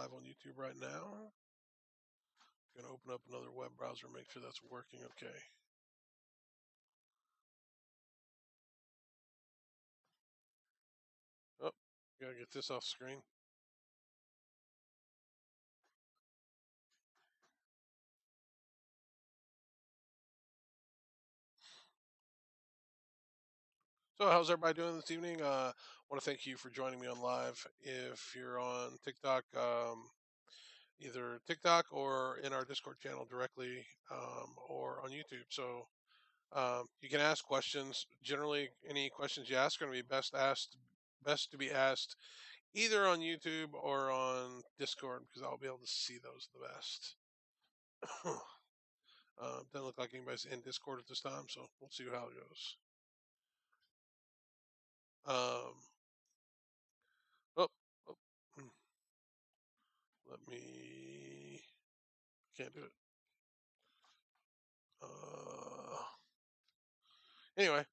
live on YouTube right now. I'm going to open up another web browser, make sure that's working okay. Oh, gotta get this off screen. So, how's everybody doing this evening? I want to thank you for joining me on live. If you're on TikTok, either TikTok or in our Discord channel directly, or on YouTube. So, you can ask questions. Generally, any questions you ask are going to be best to be asked either on YouTube or on Discord because I'll be able to see those the best. Doesn't look like anybody's in Discord at this time, so we'll see how it goes. Um, oh, oh, hmm, let me. Can't do it. Anyway,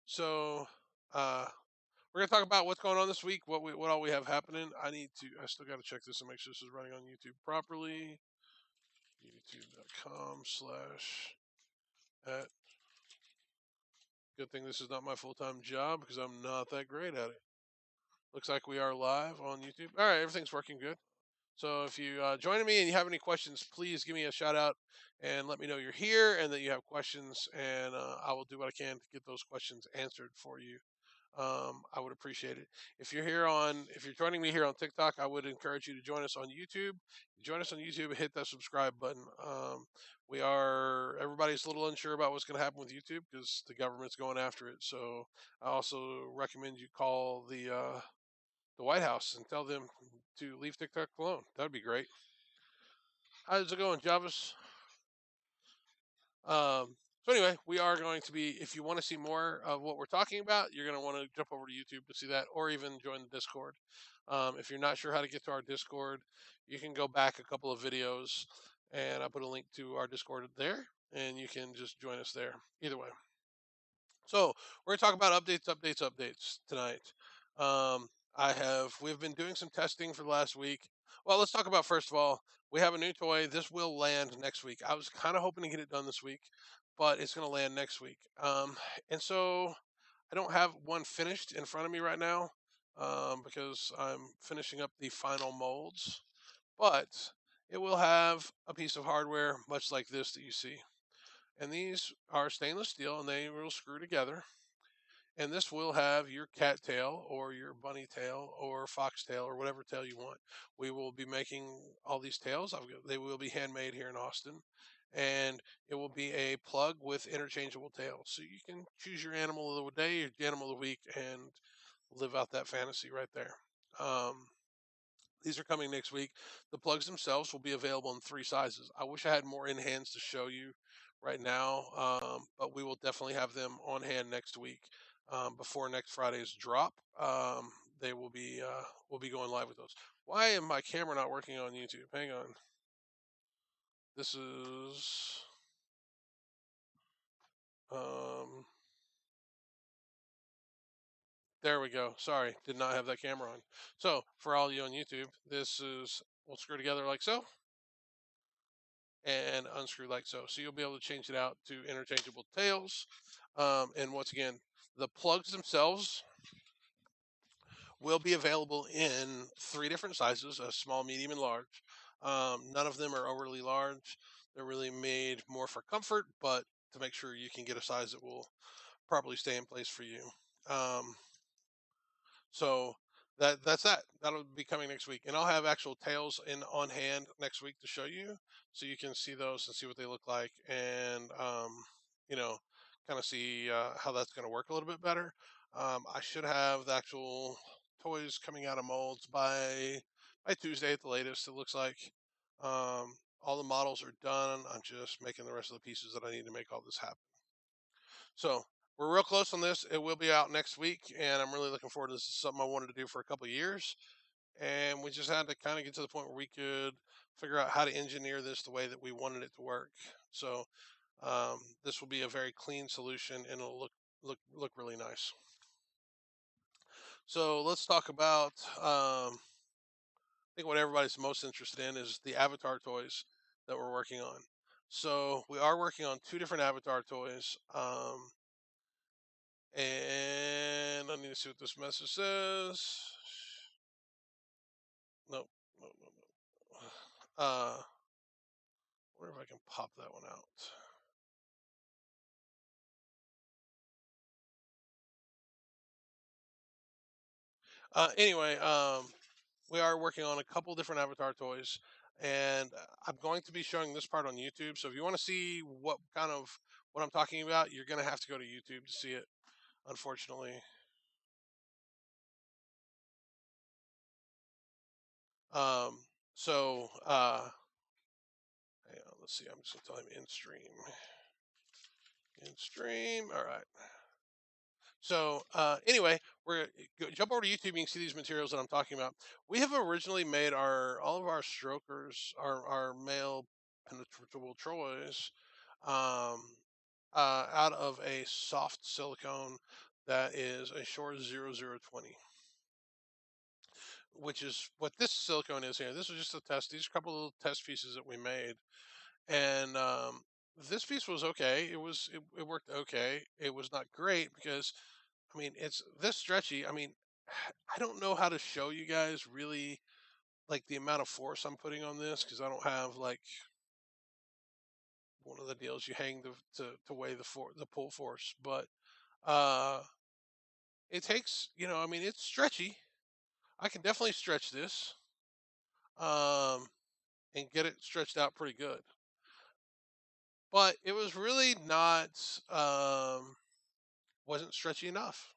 so we're gonna talk about what's going on this week, what all we have happening. I still got to check this and make sure this is running on YouTube properly. YouTube.com/at. Good thing this is not my full-time job because I'm not that great at it. Looks like we are live on YouTube. All right, everything's working good. So if you join me and you have any questions, please give me a shout out and let me know you're here and that you have questions, and I will do what I can to get those questions answered for you. I would appreciate it. If you're joining me here on TikTok, I would encourage you to join us on YouTube. Join us on YouTube and hit that subscribe button. Everybody's a little unsure about what's going to happen with YouTube because the government's going after it. So I also recommend you call the White House and tell them to leave TikTok alone. That'd be great. How's it going, Javis? So anyway, we are going to be, if you want to see more of what we're talking about, you're going to want to jump over to YouTube to see that, or even join the Discord. If you're not sure how to get to our Discord, you can go back a couple of videos, and I put a link to our Discord there, and you can just join us there. Either way. So we're going to talk about updates tonight. Um, we've been doing some testing for the last week. Well, let's talk about first of all, we have a new toy. This will land next week. I was kind of hoping to get it done this week, but it's going to land next week. And so I don't have one finished in front of me right now because I'm finishing up the final molds, but it will have a piece of hardware much like this that you see. And these are stainless steel and they will screw together. And this will have your cat tail or your bunny tail or fox tail or whatever tail you want. We will be making all these tails. They will be handmade here in Austin. And it will be a plug with interchangeable tails. So you can choose your animal of the day, your animal of the week, and live out that fantasy right there. These are coming next week. The plugs themselves will be available in 3 sizes. I wish I had more in hands to show you right now, but we will definitely have them on hand next week before next Friday's drop. They will be we'll be going live with those. Why am my camera not working on YouTube? Hang on. This is um, there we go. Sorry, did not have that camera on. So for all you on YouTube, we'll screw together like so and unscrew like so. So you'll be able to change it out to interchangeable tails. And once again, the plugs themselves will be available in 3 different sizes: a small, medium, and large. None of them are overly large. They're really made more for comfort, but to make sure you can get a size that will properly stay in place for you. So that's that. That'll be coming next week, and I'll have actual tails in on hand next week to show you, so you can see those and see what they look like, and you know, kind of see how that's going to work a little bit better. I should have the actual toys coming out of molds by Tuesday at the latest. It looks like all the models are done. I'm just making the rest of the pieces that I need to make all this happen. So we're real close on this. It will be out next week, and I'm really looking forward to this. This is something I wanted to do for a couple of years, and we just had to kind of get to the point where we could figure out how to engineer this the way that we wanted it to work. So this will be a very clean solution, and it'll look really nice. So let's talk about think what everybody's most interested in is the Avatar toys that we're working on. So we are working on two different Avatar toys. And I need to see what this message says. Nope, nope, nope, nope. Wonder if I can pop that one out. Anyway, we are working on a couple different Avatar toys, and I'm going to be showing this part on YouTube. So if you want to see what I'm talking about, you're going to have to go to YouTube to see it. Unfortunately. Um, so hang on, let's see. I'm just gonna tell him in stream. In stream. All right. So anyway, jump over to YouTube. You can see these materials that I'm talking about. We have originally made all of our strokers, our male penetrable toys, um, out of a soft silicone that is a Shore 0020, which is what this silicone is here. This was just a test. These are a couple of little test pieces that we made, and this piece was okay. It worked okay. It was not great because I mean, it's this stretchy. I mean, I don't know how to show you guys really like the amount of force I'm putting on this because I don't have like one of the deals you hang to weigh the pull force. But uh, it takes, I mean, it's stretchy. I can definitely stretch this um, and get it stretched out pretty good. But it was really not wasn't stretchy enough.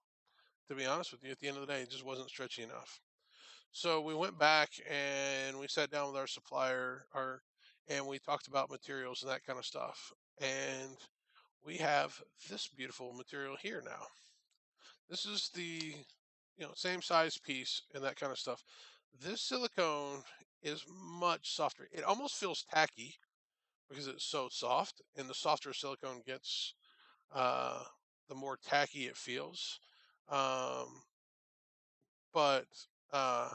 To be honest with you, at the end of the day, it just wasn't stretchy enough. So we went back and we sat down with our supplier, and we talked about materials and that kind of stuff. And we have this beautiful material here now. This is the, same size piece and that kind of stuff. This silicone is much softer. It almost feels tacky because it's so soft, and the softer silicone gets, uh, the more tacky it feels. Um, but uh,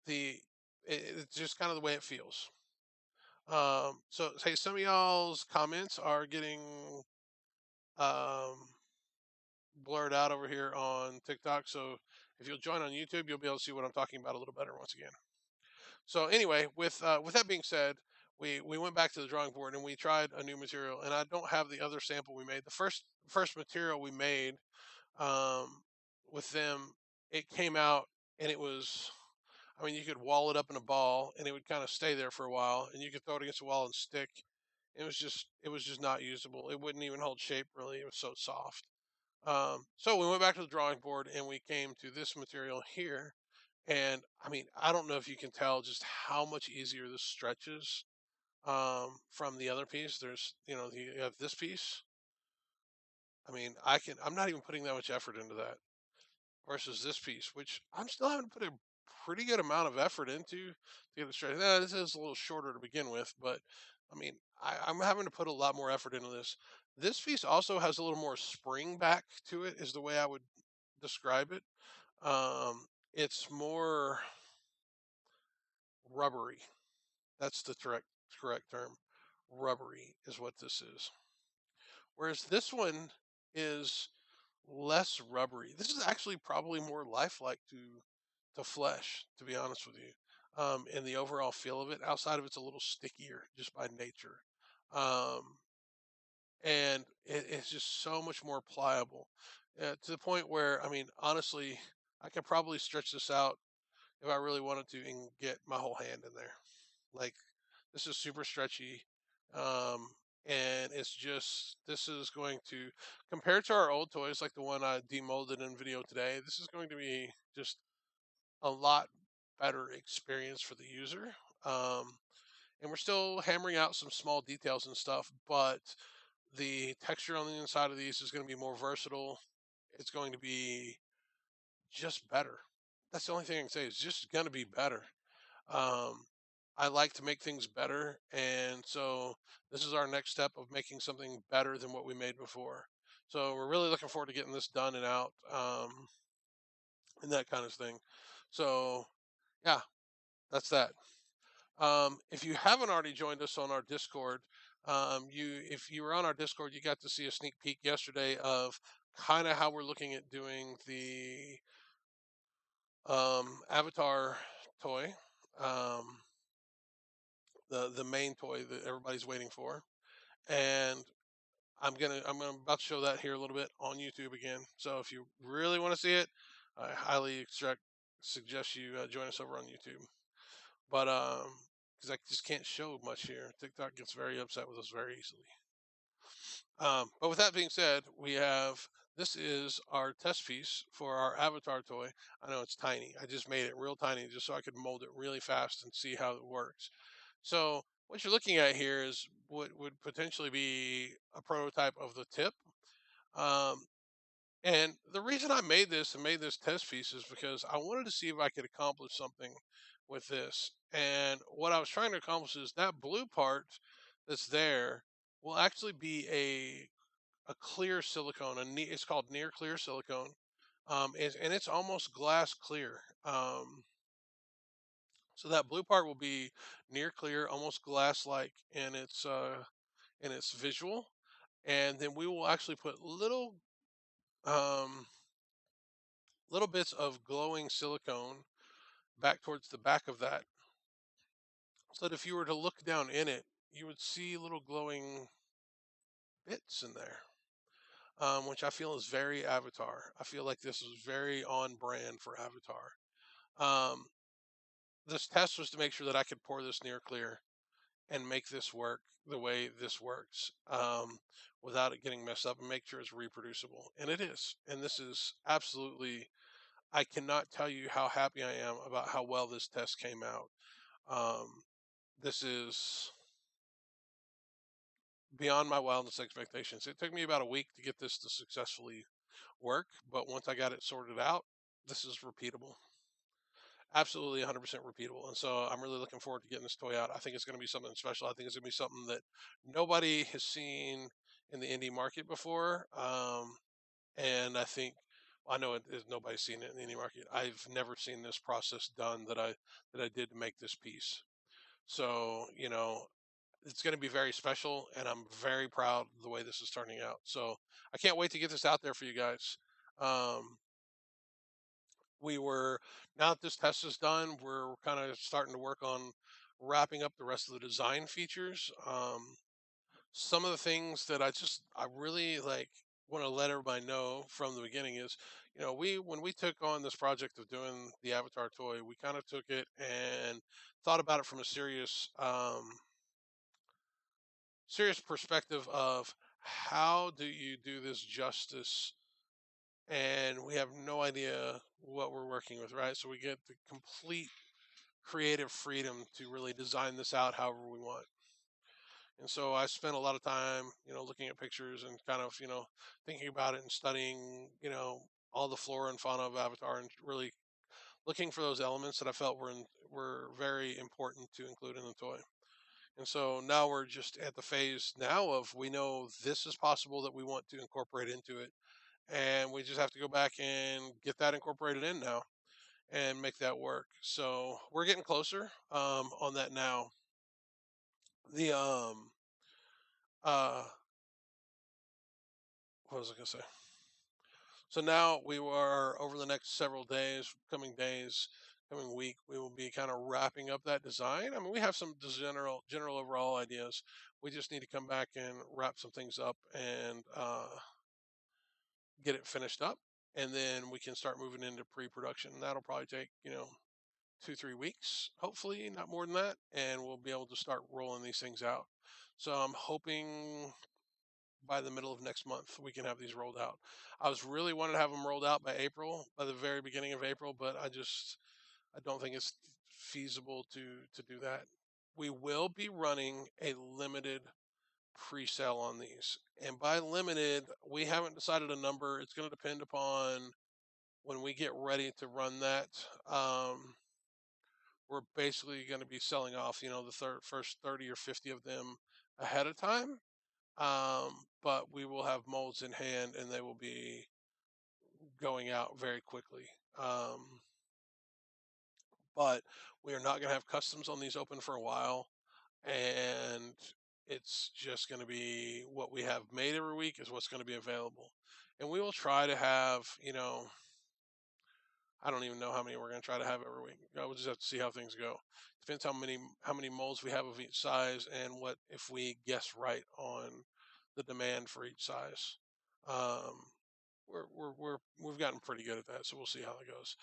the it's just kind of the way it feels. So hey, some of y'all's comments are getting um, blurred out over here on TikTok. So if you'll join on YouTube, you'll be able to see what I'm talking about a little better once again. So anyway, with that being said, we went back to the drawing board and we tried a new material. And I don't have the other sample we made. The first material we made um, with them, it came out and it was. I mean, you could wall it up in a ball, and it would kind of stay there for a while, and you could throw it against the wall and stick. It was just not usable. It wouldn't even hold shape really. It was so soft. So we went back to the drawing board, and we came to this material here. And I mean, I don't know if you can tell just how much easier this stretches from the other piece. You have this piece. I mean, I'm not even putting that much effort into that versus this piece, which I'm still having to put a pretty good amount of effort into to get it straight. Now, this is a little shorter to begin with, but I mean, I'm having to put a lot more effort into this. This piece also has a little more spring back to it, is the way I would describe it. It's more rubbery. That's the correct term. Rubbery is what this is. Whereas this one is less rubbery. This is actually probably more lifelike to flesh, to be honest with you. And the overall feel of it, outside of it's a little stickier just by nature. Um, and it's just so much more pliable to the point where, I mean, honestly, I could probably stretch this out if I really wanted to and get my whole hand in there. Like, this is super stretchy. And this is going to, compared to our old toys, like the one I demolded in video today, this is going to be just a lot better experience for the user. Um, and we're still hammering out some small details and stuff, but the texture on the inside of these is going to be more versatile. It's going to be just better. That's the only thing I can say. It's just going to be better. Um, I like to make things better, and so this is our next step of making something better than what we made before. So we're really looking forward to getting this done and out, and that kind of thing. So Yeah, that's that. If you haven't already joined us on our Discord, if you were on our Discord, you got to see a sneak peek yesterday of kind of how we're looking at doing the Avatar toy, um, the main toy that everybody's waiting for, and I'm about to show that here a little bit on YouTube again. So if you really want to see it, I highly suggest you join us over on YouTube. But because I just can't show much here, TikTok gets very upset with us very easily. But with that being said, we have this is our test piece for our avatar toy. I know it's tiny. I just made it real tiny just so I could mold it really fast and see how it works. So what you're looking at here is what would potentially be a prototype of the tip. Um, and the reason I made this and made this test piece is because I wanted to see if I could accomplish something with this. And what I was trying to accomplish is that blue part that's there will actually be a clear silicone. It's called near clear silicone, and it's almost glass clear. So that blue part will be near clear, almost glass like in its visual, and then we will actually put um, little bits of glowing silicone back towards the back of that, so that if you were to look down in it, you would see little glowing bits in there. Which I feel is very Avatar. I feel like this is very on brand for Avatar. Um, this test was to make sure that I could pour this near clear and make this work the way this works, without it getting messed up, and make sure it's reproducible. And it is. And this is absolutely, I cannot tell you how happy I am about how well this test came out. Um, this is beyond my wildest expectations. It took me about a week to get this to successfully work, but once I got it sorted out, this is repeatable. Absolutely 100% repeatable. And so I'm really looking forward to getting this toy out. I think it's going to be something special. I think it's going to be something that nobody has seen in the indie market before. And I think I know nobody's seen it in the indie market. I've never seen this process done that I did to make this piece. So, it's going to be very special, and I'm very proud of the way this is turning out. So I can't wait to get this out there for you guys. Um, we were Now that this test is done, we're kind of starting to work on wrapping up the rest of the design features. Some of the things that I really like want to let everybody know from the beginning is, we when we took on this project of doing the Avatar toy, we kind of took it and thought about it from a serious perspective of how do you do this justice, and we have no idea what we're working with, right? So we get the complete creative freedom to really design this out however we want. And so I spent a lot of time, looking at pictures and kind of, thinking about it and studying, all the flora and fauna of Avatar, and really looking for those elements that I felt were very important to include in the toy. And so now we're just at the phase now of, we know this is possible that we want to incorporate into it, and we just have to go back and get that incorporated in now and make that work. So we're getting closer on that now. The uh what was I gonna say? So now we are over the next several days, coming week, we will be kind of wrapping up that design. I mean, we have some general overall ideas. We just need to come back and wrap some things up and get it finished up, and then we can start moving into pre-production. That'll probably take 2-3 weeks, hopefully not more than that, and we'll be able to start rolling these things out. So I'm hoping by the middle of next month we can have these rolled out. I was really wanting to have them rolled out by April, by the very beginning of April, but I don't think it's feasible to do that. We will be running a limited pre-sale on these, and by limited, we haven't decided a number. It's going to depend upon when we get ready to run that. We're basically going to be selling off, first 30 or 50 of them ahead of time. But we will have molds in hand, and they will be going out very quickly. Um, but we are not going to have customs on these open for a while, and it's just going to be what we have made every week is what's going to be available. And we will try to have, I don't even know how many we're going to try to have every week. We'll just have to see how things go. Depends how many molds we have of each size, and what if we guess right on the demand for each size. Um, we've gotten pretty good at that, so we'll see how it goes.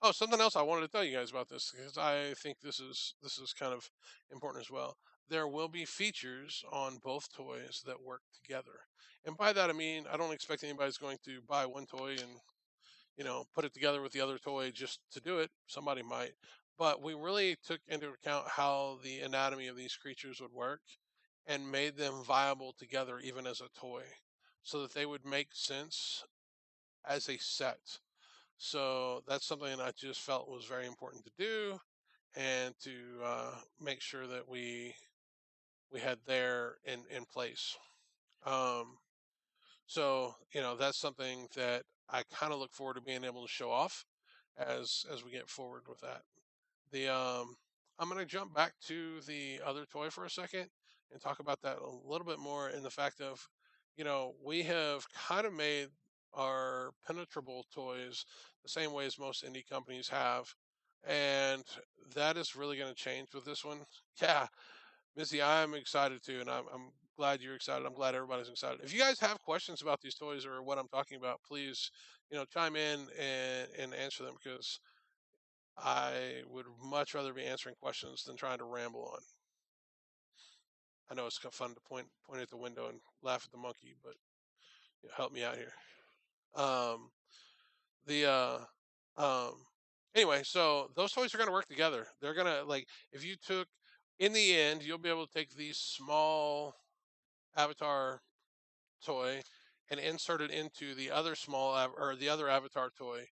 Oh, something else I wanted to tell you guys about this, because I think this is kind of important as well. There will be features on both toys that work together, and by that I mean I don't expect anybody's going to buy one toy and put it together with the other toy just to do it. Somebody might, but we really took into account how the anatomy of these creatures would work and made them viable together, even as a toy, so that they would make sense as a set. So that's something I just felt was very important to do, and to make sure that we had there in place. Um, so that's something that I kind of look forward to being able to show off as we get forward with that. The I'm gonna jump back to the other toy for a second and talk about that a little bit more, in the fact of, we have kind of made our penetrable toys the same way as most indie companies have, and that is really going to change with this one. Yeah, Missy, I'm excited too, and I'm glad you're excited. I'm glad everybody's excited. If you guys have questions about these toys or what I'm talking about, please, chime in and answer them, because I would much rather be answering questions than trying to ramble on. I know it's fun to point at the window and laugh at the monkey, but help me out here. Um, the um, anyway, so those toys are gonna work together. They're gonna, like, if you took, in the end, you'll be able to take these small Avatar toy and insert it into the other or the other Avatar toy,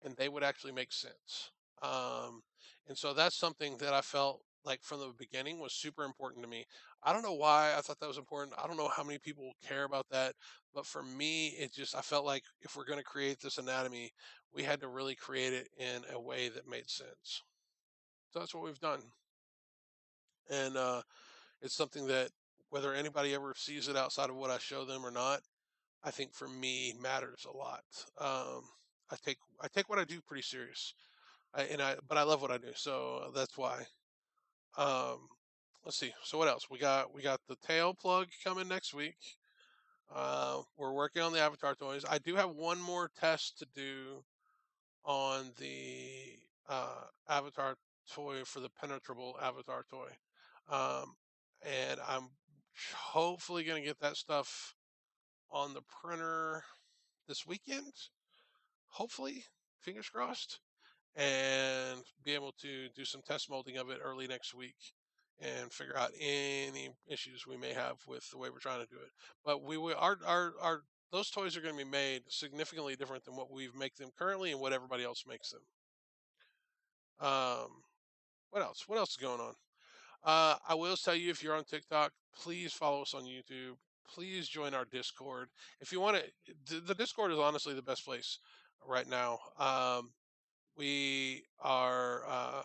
and they would actually make sense. Um, and so that's something that I felt like from the beginning was super important to me. I don't know why I thought that was important. I don't know how many people care about that, but for me, I felt like if we're going to create this anatomy, we had to really create it in a way that made sense. So that's what we've done, and it's something that, whether anybody ever sees it outside of what I show them or not, I think for me matters a lot. I take what I do pretty serious. But I love what I do, so that's why. Um, let's see. So what else? We got the tail plug coming next week. We're working on the Avatar toys. I do have one more test to do on the Avatar toy, for the penetrable Avatar toy, um, and I'm hopefully going to get that stuff on the printer this weekend. Hopefully, fingers crossed, and be able to do some test molding of it early next week and figure out any issues we may have with the way we're trying to do it. But we will our those toys are going to be made significantly different than what we make them currently and what everybody else makes them. Um, what else? What else is going on? I will tell you, if you're on TikTok, please follow us on YouTube. Please join our Discord. If you want to, the Discord is honestly the best place right now. We are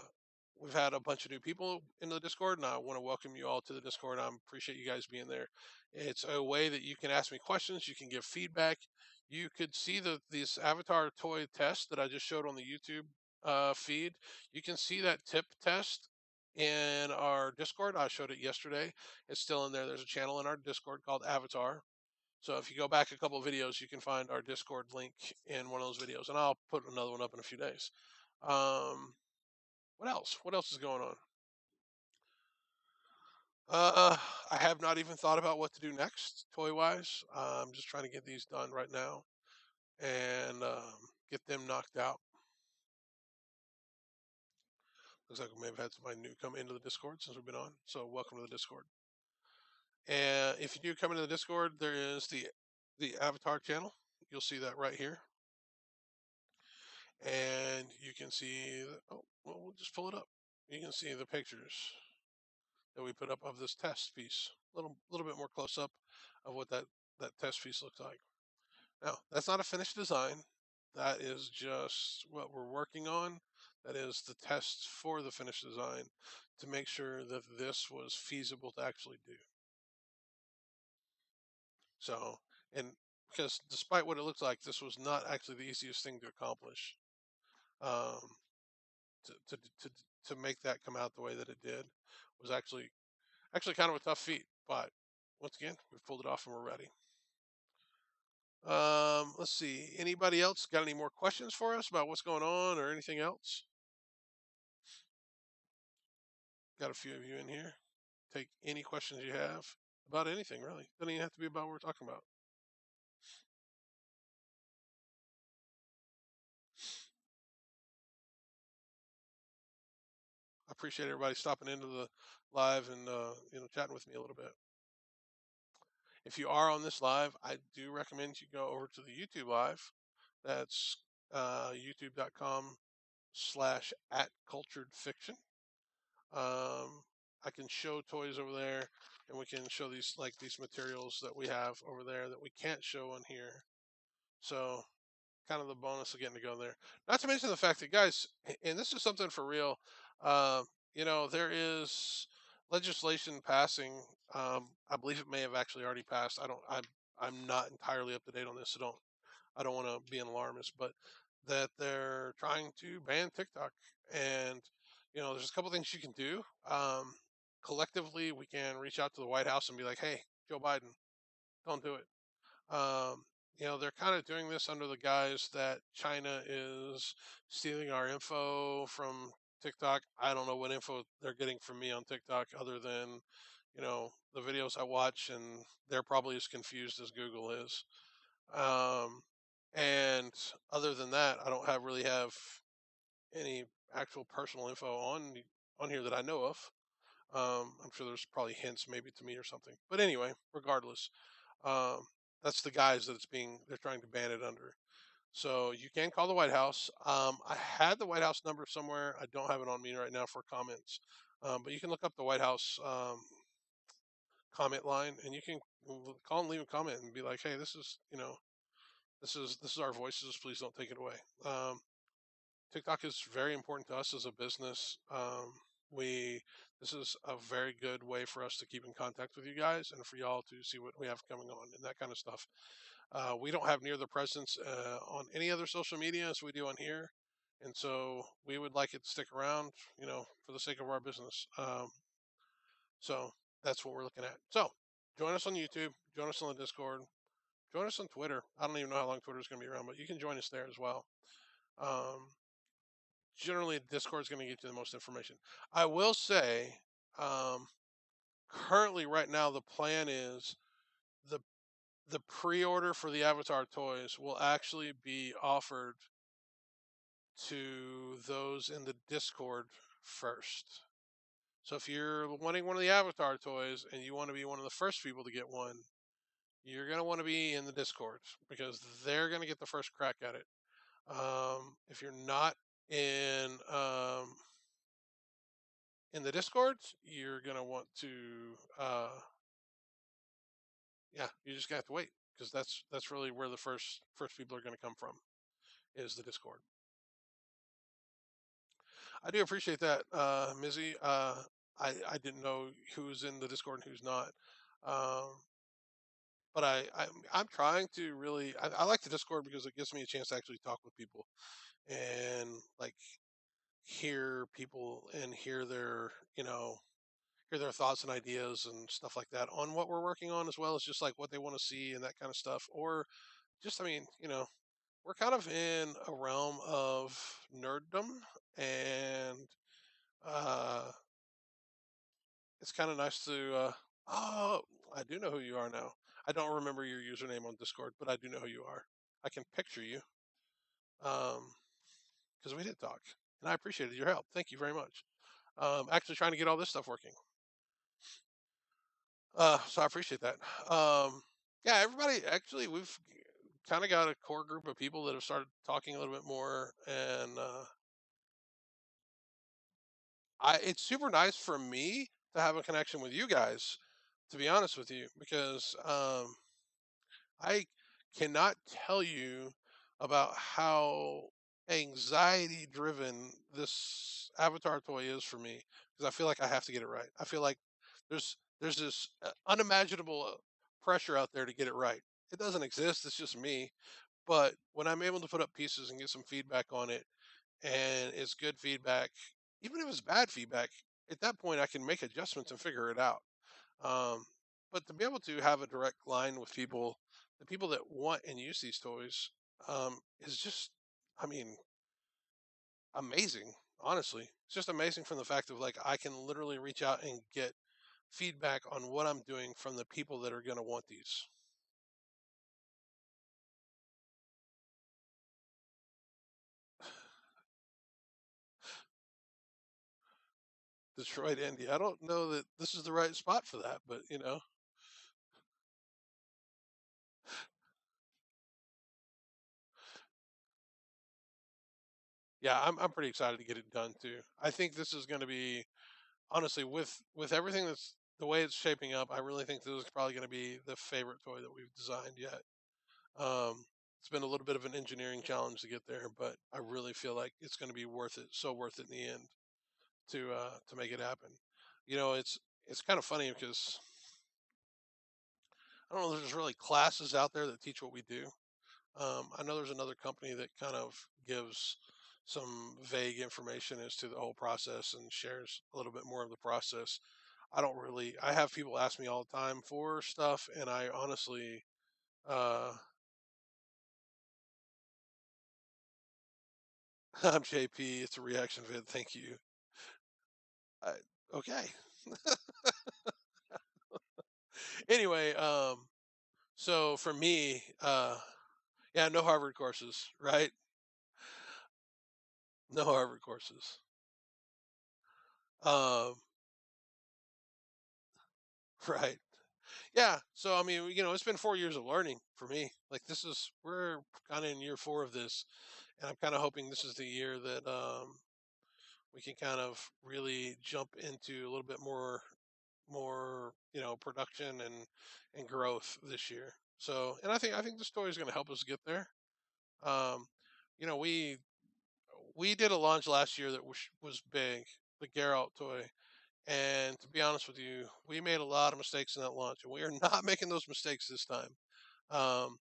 we've had a bunch of new people in the Discord, and I want to welcome you all to the Discord. I appreciate you guys being there. It's a way that you can ask me questions, you can give feedback. You could see this Avatar toy test that I just showed on the YouTube feed. You can see that tip test in our Discord. I showed it yesterday. It's still in there. There's a channel in our Discord called Avatar. So if you go back a couple of videos, you can find our Discord link in one of those videos, and I'll put another one up in a few days. Um, what else? What else is going on? Uh, I have not even thought about what to do next, toy wise. I'm just trying to get these done right now and get them knocked out. Looks like we may have had somebody new come into the Discord since we've been on. So welcome to the Discord. And if you do come into the Discord, there is the Avatar channel. You'll see that right here, and you can see. Oh, well, we'll just pull it up. You can see the pictures that we put up of this test piece. Little bit more close up of what that test piece looks like. Now, that's not a finished design. That is just what we're working on. that is the tests for the finished design, to make sure that this was feasible to actually do. So, and because despite what it looks like, this was not actually the easiest thing to accomplish. Um, to, to to to make that come out the way that it did was actually kind of a tough feat. But once again, we pulled it off and we're ready. Let's see. Anybody else got any more questions for us about what's going on or anything else? Got a few of you in here. Take any questions you have about anything, really. Doesn't even have to be about what we're talking about. I appreciate everybody stopping into the live and chatting with me a little bit. If you are on this live, I do recommend you go over to the YouTube live. That's youtube.com/at cultured fiction. I can show toys over there, and we can show these materials that we have over there that we can't show on here. So kind of the bonus of getting to go there. Not to mention the fact that, guys, and this is something for real. Um, there is legislation passing. I believe it may have actually already passed. I'm not entirely up to date on this, so I don't want to be an alarmist, but that they're trying to ban TikTok, and there's a couple things you can do. Collectively, we can reach out to the White House and be like, "Hey, Joe Biden, don't do it." Um, they're kind of doing this under the guise that China is stealing our info from TikTok. I don't know what info they're getting from me on TikTok other than, the videos I watch, and they're probably as confused as Google is. Um, and other than that, I don't really have any actual personal info on here that I know of. I'm sure there's probably hints maybe to me or something. But anyway, regardless, um, that's the guise that they're trying to ban it under. So you can call the White House. I had the White House number somewhere. I don't have it on me right now for comments. But you can look up the White House comment line, and you can call and leave a comment and be like, "Hey, this is our voices. Please don't take it away." TikTok is very important to us as a business. We This is a very good way for us to keep in contact with you guys and for y'all to see what we have coming on and that kind of stuff. We don't have near the presence on any other social media as we do on here, and so we would like it to stick around, for the sake of our business. So that's what we're looking at. So join us on YouTube, join us on the Discord, join us on Twitter. I don't even know how long Twitter is going to be around, but you can join us there as well. Um, Generally, Discord is going to get you the most information. I will say, um, currently, right now, the plan is the the pre-order for the Avatar toys will actually be offered to those in the Discord first. So if you're wanting one of the Avatar toys and you want to be one of the first people to get one, you're going to want to be in the Discord because they're going to get the first crack at it. If you're not in in the Discord, you're gonna want to, yeah, you just got to wait because that's really where the first people are gonna come from is the Discord. I do appreciate that, Mizzy. I didn't know who's in the Discord and who's not, um, but I'm trying to really. I like the Discord because it gives me a chance to actually talk with people and like hear people and hear their thoughts and ideas and stuff like that on what we're working on, as well as just like what they want to see and that kind of stuff. Or just, I mean, we're kind of in a realm of nerddom, and uh, it's kind of nice to. Oh, I do know who you are now. I don't remember your username on Discord, but I do know who you are. I can picture you because we did talk, and I appreciated your help. Thank you very much. Actually, trying to get all this stuff working. So I appreciate that. Yeah, everybody, actually, we've kind of got a core group of people that have started talking a little bit more, and it's super nice for me to have a connection with you guys, to be honest with you, because I cannot tell you about how anxiety driven this Avatar toy is for me because I feel like I have to get it right. I feel like there's this unimaginable pressure out there to get it right. It doesn't exist. It's just me. But when I'm able to put up pieces and get some feedback on it, and it's good feedback, even if it's bad feedback, at that point I can make adjustments and figure it out. Um, but to be able to have a direct line with people, the people that want and use these toys, is just, I mean, amazing. Honestly, it's just amazing from the fact of like I can literally reach out and get feedback on what I'm doing from the people that are going to want these. Detroit, Indy. I don't know that this is the right spot for that, but yeah, I'm pretty excited to get it done too. I think this is going to be honestly with everything that's the way it's shaping up. I really think this is probably going to be the favorite toy that we've designed yet. It's been a little bit of an engineering challenge to get there, but I really feel like it's going to be worth it. So worth it in the end to make it happen. It's kind of funny because I don't know. There's really classes out there that teach what we do. I know there's another company that kind of gives some vague information as to the whole process and shares a little bit more of the process. I don't really. I have people ask me all the time for stuff, and I honestly, uh, I'm JP. It's a reaction vid. Thank you. I, okay. Anyway, so for me, yeah, no Harvard courses, right? No Harvard courses. Um, right. Yeah. So I mean, it's been 4 years of learning for me. Like we're kind of in year four of this, and I'm kind of hoping this is the year that we can kind of really jump into a little bit more production and growth this year. So, and I think the story is going to help us get there. Um, you know, we did a launch last year that was big, the Geralt toy. And to be honest with you, we made a lot of mistakes in that launch, and we are not making those mistakes this time. Um,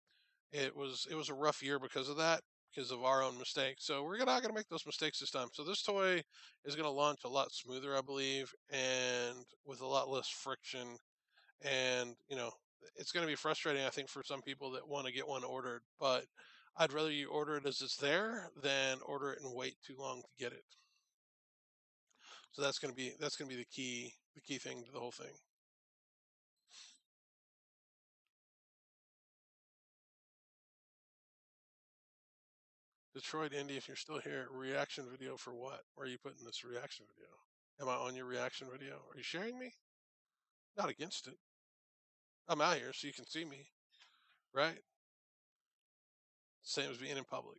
it was a rough year because of that, because of our own mistakes. So we're not going to make those mistakes this time. So this toy is going to launch a lot smoother, I believe, and with a lot less friction. And it's going to be frustrating, I think, for some people that want to get one ordered. But I'd rather you order it as it's there than order it and wait too long to get it. So that's going to be the key thing to the whole thing. Detroit, Indy, if you're still here, reaction video for what? Where are you putting this reaction video? Am I on your reaction video? Are you sharing me? Not against it. I'm out here so you can see me, right? Same as being in public.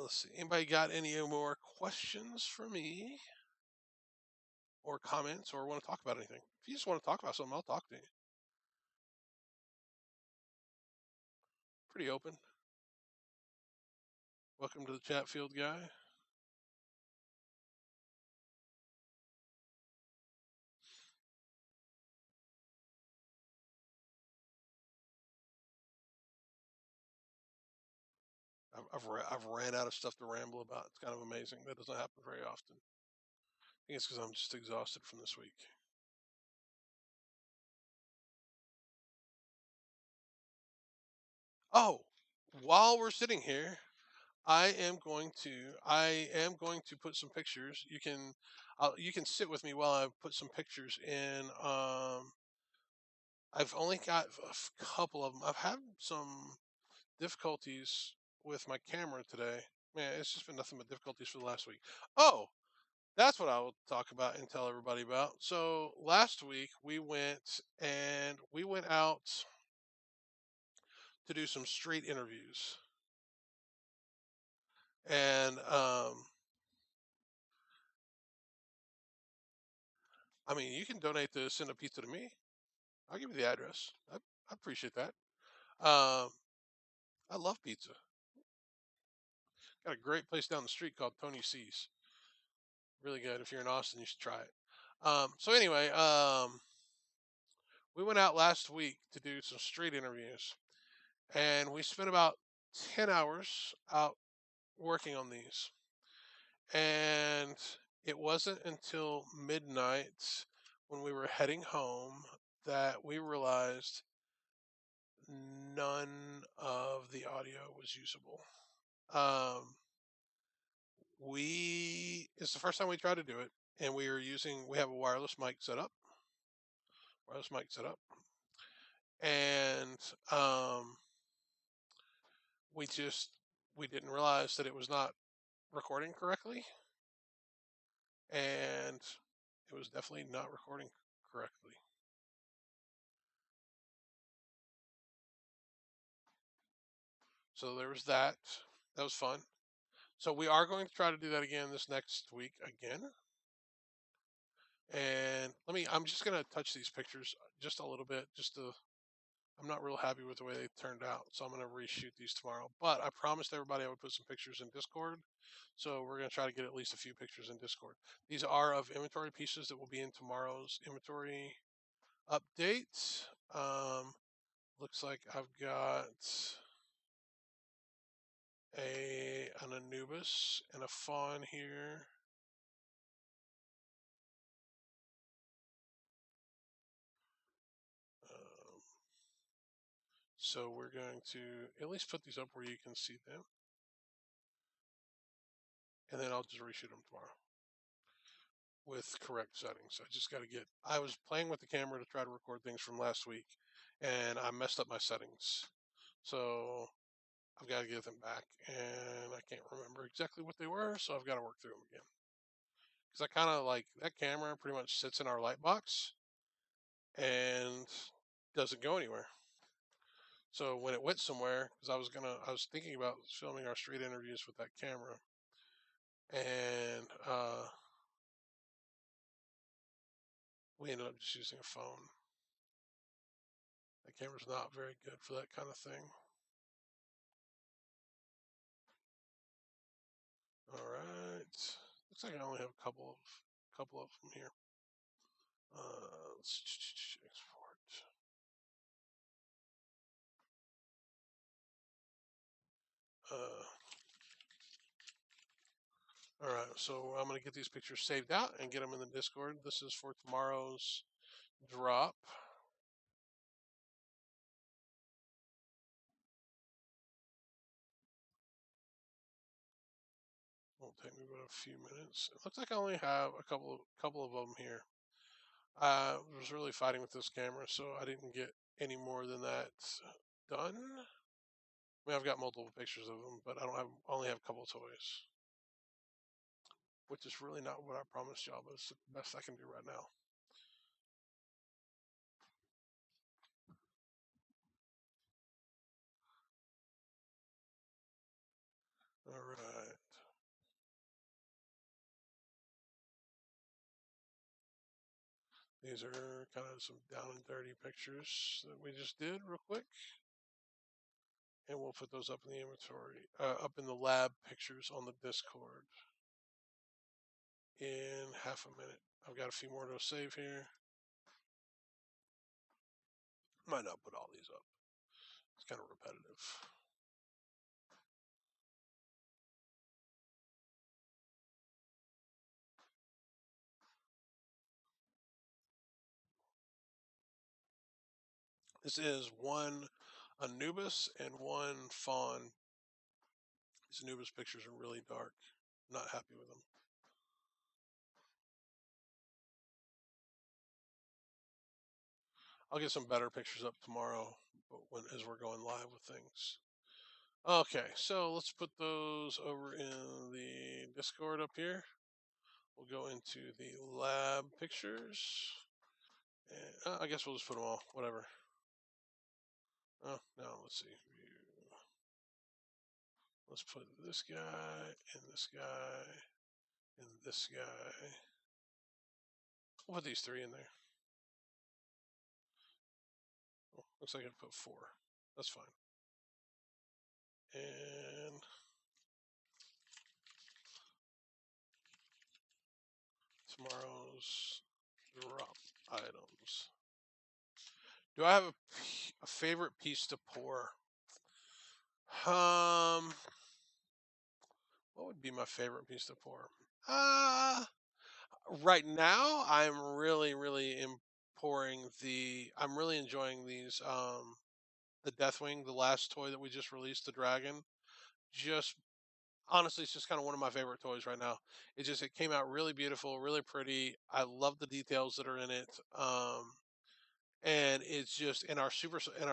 Let's see. Anybody got any more questions for me or comments or want to talk about anything? If you just want to talk about something, I'll talk to you. Pretty open. Welcome to the chat field, guy. I've ran out of stuff to ramble about. It's kind of amazing. That doesn't happen very often. I think it's because I'm just exhausted from this week. Oh, while we're sitting here, I am going to put some pictures. You can sit with me while I put some pictures in. I've only got a couple of them. I've had some difficulties with my camera today. Man, it's just been nothing but difficulties for the last week. Oh, that's what I will talk about and tell everybody about. So last week we went out to do some street interviews, and I mean, you can donate to send a pizza to me. I'll give you the address. I appreciate that. I love pizza. Got a great place down the street called Tony C's. Really good. If you're in Austin, you should try it. So anyway, we went out last week to do some street interviews, and we spent about 10 hours out working on these. And it wasn't until midnight when we were heading home that we realized none of the audio was usable. Um, it's the first time we tried to do it, and we have a wireless mic set up, and um, we just we didn't realize that it was not recording correctly, and it was definitely not recording correctly. So there was that. That was fun. So we are going to try to do that again this next week again. And I'm just going to touch these pictures just a little bit, I'm not real happy with the way they turned out. So I'm going to reshoot these tomorrow. But I promised everybody I would put some pictures in Discord. So we're going to try to get at least a few pictures in Discord. These are of inventory pieces that will be in tomorrow's inventory update. Looks like I've got an Anubis and a fawn here. So we're going to at least put these up where you can see them. And then I'll just reshoot them tomorrow with correct settings. I was playing with the camera to try to record things from last week, and I messed up my settings. So I've got to get them back, and I can't remember exactly what they were, so I've got to work through them again. Because I kind of like that camera pretty much sits in our light box and doesn't go anywhere. So when it went somewhere, because I was thinking about filming our street interviews with that camera, and we ended up just using a phone. That camera's not very good for that kind of thing. All right, looks like I only have a couple of them here. Let's export. All right, so I'm going to get these pictures saved out and get them in the Discord. This is for tomorrow's drop. Won't take me but a few minutes. It looks like I only have a couple of them here. I was really fighting with this camera, so I didn't get any more than that done. I mean, I've got multiple pictures of them, but I only have a couple of toys, which is really not what I promised y'all, but it's the best I can do right now. All right. These are kind of some down and dirty pictures that we just did real quick. And we'll put those up in the inventory, up in the lab pictures on the Discord in half a minute. I've got a few more to save here. Might not put all these up. It's kind of repetitive. This is one Anubis and one fawn. These Anubis pictures are really dark. Not happy with them. I'll get some better pictures up tomorrow as we're going live with things. Okay, so let's put those over in the Discord up here. We'll go into the lab pictures. And, I guess we'll just put them all, whatever. Oh, now let's see. Let's put this guy, and this guy, and this guy. We'll put these three in there. Oh, looks like I put four. That's fine. And tomorrow's drop items. Do I have a favorite piece to pour? Um, what would be my favorite piece to pour? Uh, right now, I'm really enjoying these. The Deathwing, the last toy that we just released, the Dragon. Just honestly, it's just kind of one of my favorite toys right now. It came out really beautiful, really pretty. I love the details that are in it. And it's just in our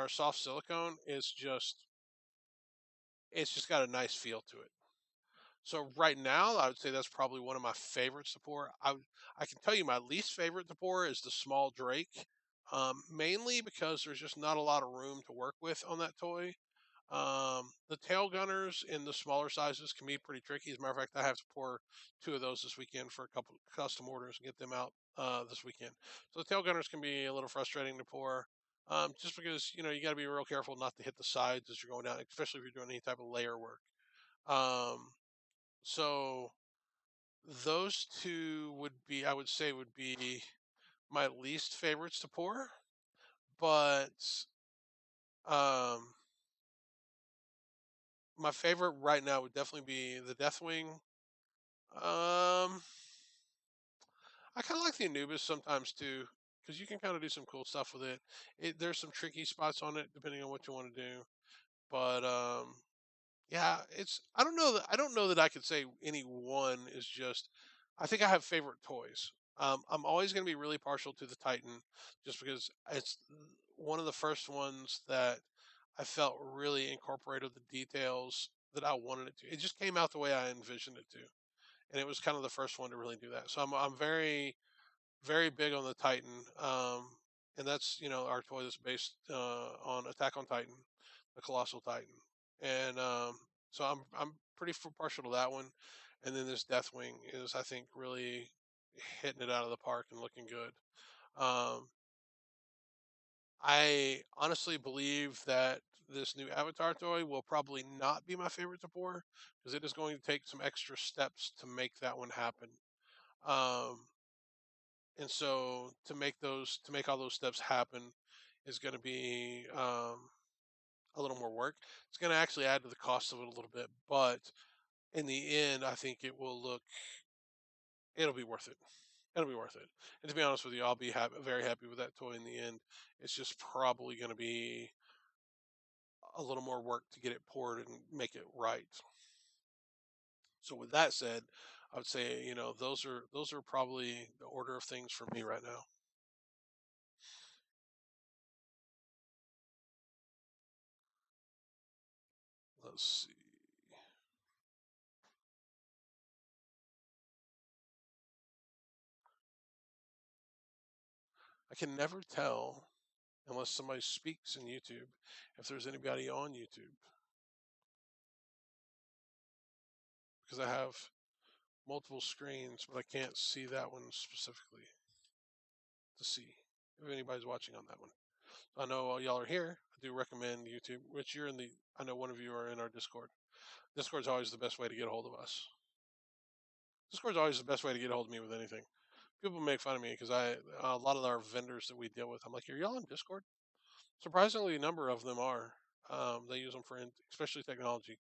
soft silicone. It's just got a nice feel to it. So right now, I would say that's probably one of my favorites to pour. I can tell you my least favorite to pour is the small Drake, mainly because there's just not a lot of room to work with on that toy. The tail gunners in the smaller sizes can be pretty tricky. As a matter of fact, I have to pour two of those this weekend for a couple custom orders and get them out this weekend. So the tail gunners can be a little frustrating to pour, just because you got to be real careful not to hit the sides as you're going down, especially if you're doing any type of layer work. Um, so those two I would say, would be my least favorites to pour. But um, my favorite right now would definitely be the Deathwing. Um, I kind of like the Anubis sometimes too, because you can kind of do some cool stuff with it. There's some tricky spots on it depending on what you want to do. But yeah, I don't know that I could say any one is just. I think I have favorite toys. I'm always going to be really partial to the Titan, just because it's one of the first ones that I felt really incorporated the details that I wanted it to. It just came out the way I envisioned it to, and it was kind of the first one to really do that. So I'm very big on the Titan, and that's our toy that's based on Attack on Titan, the Colossal Titan, and so I'm pretty partial to that one. And then this Deathwing is, I think, really hitting it out of the park and looking good. Um, I honestly believe that this new Avatar toy will probably not be my favorite to pour, because it is going to take some extra steps to make that one happen. Um, and so to make all those steps happen is going to be a little more work. It's going to actually add to the cost of it a little bit, but in the end, I think it'll be worth it. It'll be worth it. And to be honest with you, I'll be very happy with that toy in the end. It's just probably going to be a little more work to get it poured and make it right. So with that said, I would say those are probably the order of things for me right now. Let's see. I can never tell unless somebody speaks in YouTube if there's anybody on YouTube, because I have multiple screens, but I can't see that one specifically to see if anybody's watching on that one. I know y'all are here. I do recommend YouTube, which you're in the. I know one of you are in our Discord. Discord's always the best way to get a hold of us. Discord's always the best way to get a hold of me with anything. People make fun of me because a lot of our vendors that we deal with, I'm like, are y'all on Discord? Surprisingly, a number of them are. They use them especially technology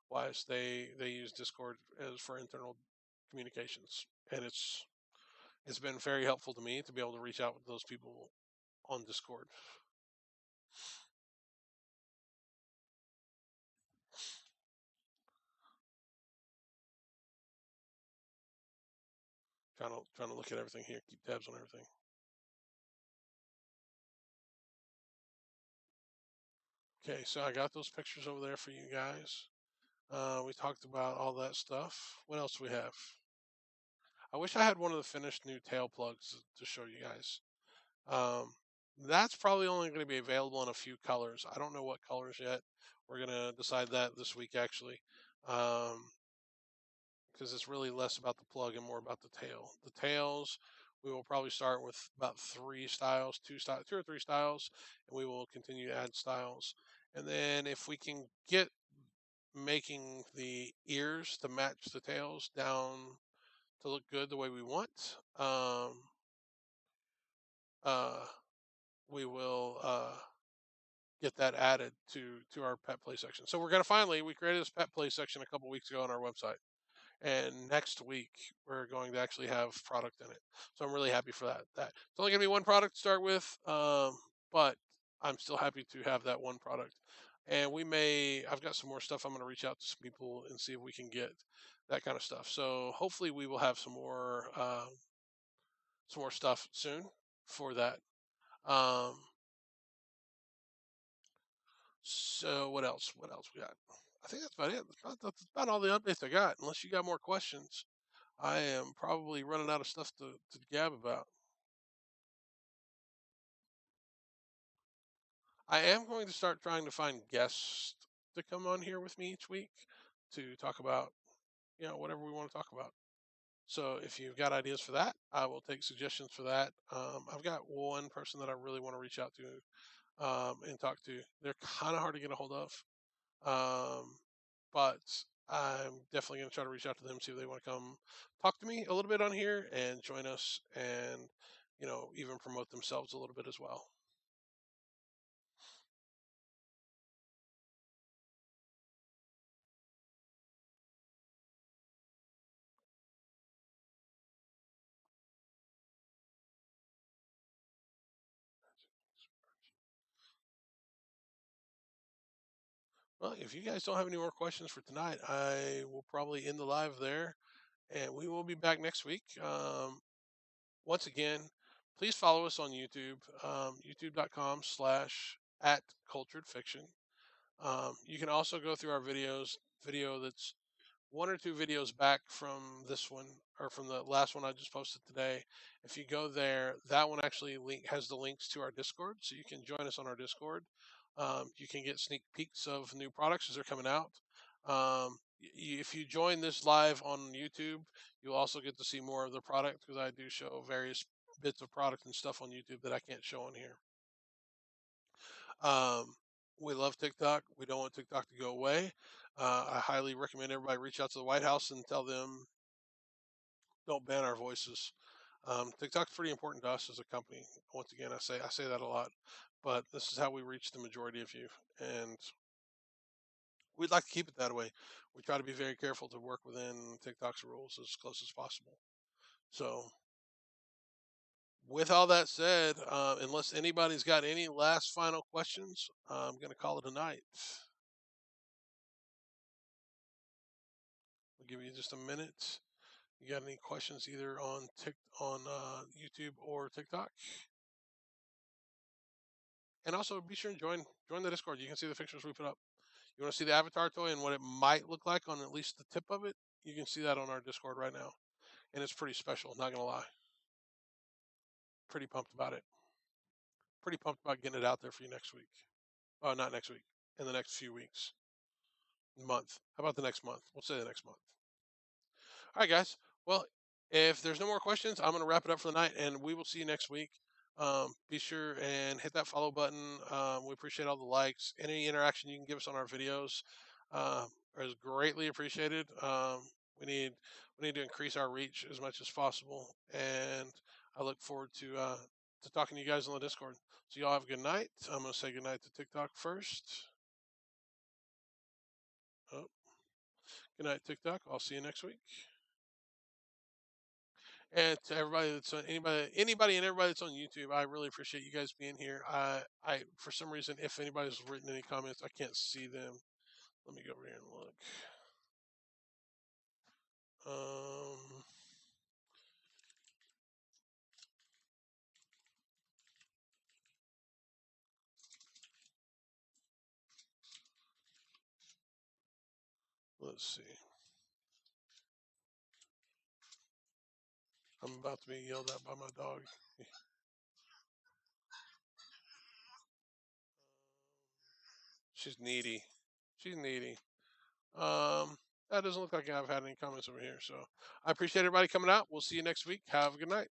wise. They use Discord as for internal communications, and it's been very helpful to me to be able to reach out with those people on Discord. Trying to look at everything here, keep tabs on everything. Okay, so I got those pictures over there for you guys. We talked about all that stuff. What else do we have? I wish I had one of the finished new tail plugs to show you guys. Um, that's probably only going to be available in a few colors. I don't know what colors yet. We're going to decide that this week, actually, because it's really less about the plug and more about the tail. The tails, we will probably start with about 3 styles, two or three styles, and we will continue to add styles. And then if we can get making the ears to match the tails down to look good the way we want, uh, we will get that added to our pet play section. So we're going to finally we created this pet play section a couple weeks ago on our website, and next week we're going to actually have product in it. So I'm really happy for that. That it's only going to be one product to start with, but I'm still happy to have that one product. And we may I've got some more stuff. I'm going to reach out to some people and see if we can get that kind of stuff. So hopefully we will have some more stuff soon for that. Um, so what else? What else we got? I think that's about it. That's about all the updates I got. Unless you got more questions, I am probably running out of stuff to gab about. I am going to start trying to find guests to come on here with me each week to talk about, whatever we want to talk about. So if you've got ideas for that, I will take suggestions for that. I've got one person that I really want to reach out to and talk to. They're kind of hard to get a hold of. Um, but I'm definitely going to try to reach out to them, see if they want to come talk to me a little bit on here and join us and, even promote themselves a little bit as well. Well, if you guys don't have any more questions for tonight, I will probably end the live there and we will be back next week. Once again, please follow us on YouTube, youtube.com/ at cultured fiction. You can also go through our video that's one or two videos back from this one or from the last one I just posted today. If you go there, that one actually has the links to our Discord, so you can join us on our Discord. You can get sneak peeks of new products as they're coming out. If you join this live on YouTube, you'll also get to see more of the product because I do show various bits of product and stuff on YouTube that I can't show on here. We love TikTok. We don't want TikTok to go away. I highly recommend everybody reach out to the White House and tell them don't ban our voices. TikTok's pretty important to us as a company. Once again, I say that a lot, but this is how we reach the majority of you, and we'd like to keep it that way. We try to be very careful to work within TikTok's rules as close as possible. So, with all that said, unless anybody's got any last final questions, I'm going to call it a night. We'll give you just a minute. You got any questions either on YouTube or TikTok? And also be sure and join the Discord. You can see the pictures we put up. You want to see the avatar toy and what it might look like on at least the tip of it? You can see that on our Discord right now, and it's pretty special. Not gonna lie, pretty pumped about it. Pretty pumped about getting it out there for you next week. Oh, not next week. In the next few weeks, month. How about the next month? We'll say the next month. All right, guys. Well, if there's no more questions, I'm going to wrap it up for the night, and we will see you next week. Be sure and hit that follow button. We appreciate all the likes. Any interaction you can give us on our videos is greatly appreciated. We need to increase our reach as much as possible, and I look forward to talking to you guys on the Discord. So y'all have a good night. I'm going to say good night to TikTok first. Oh, good night, TikTok. I'll see you next week. And to everybody that's on anybody and everybody that's on YouTube, I really appreciate you guys being here. I for some reason, if anybody's written any comments, I can't see them. Let me go over here and look. Um, let's see. I'm about to be yelled at by my dog. She's needy. She's needy. That doesn't look like I've had any comments over here. So I appreciate everybody coming out. We'll see you next week. Have a good night.